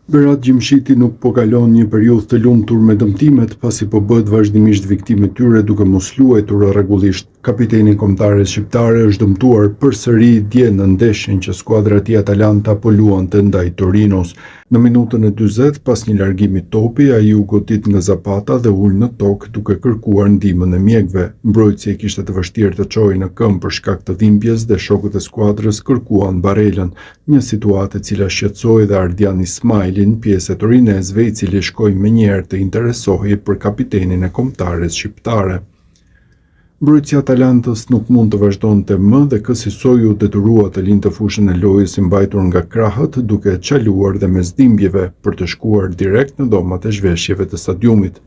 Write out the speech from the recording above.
Berat Gjimshiti nuk po kalon një periudhë të lumtur me dëmtimet, pasi po bëhet vazhdimisht viktimë e tyre duke mos luajtur rregullisht. Kapiteni i kombëtares shqiptare është dëmtuar përsëri dje në ndeshjen që skuadra e tij Atalanta po luante ndaj Torinos. Në minutën e 40, pas një largimi topi, ai u godit nga Zapata dhe ul në tokë duke kërkuar ndihmën e mjekëve. Mbrojtësi e kishte të vështirë të çojë në këmbë për shkak të dhimbjes dhe shokët e skuadrës kërkuan barelën, një situatë e cila shqetësoi dhe Ardian Ismailin, pjesë e torinezëve, i cili shkoi menjëherë të interesohej për kapitenin e kombëtares shqiptare. Mbrojtësi Atalantës nuk mund të vazhdonte më dhe kësaj u detyrua të lindte fushën e lojës i mbajtur nga krahët, duke çaluar dhe mes dhimbjeve për të shkuar direkt në dhomat e zhveshjeve të stadiumit.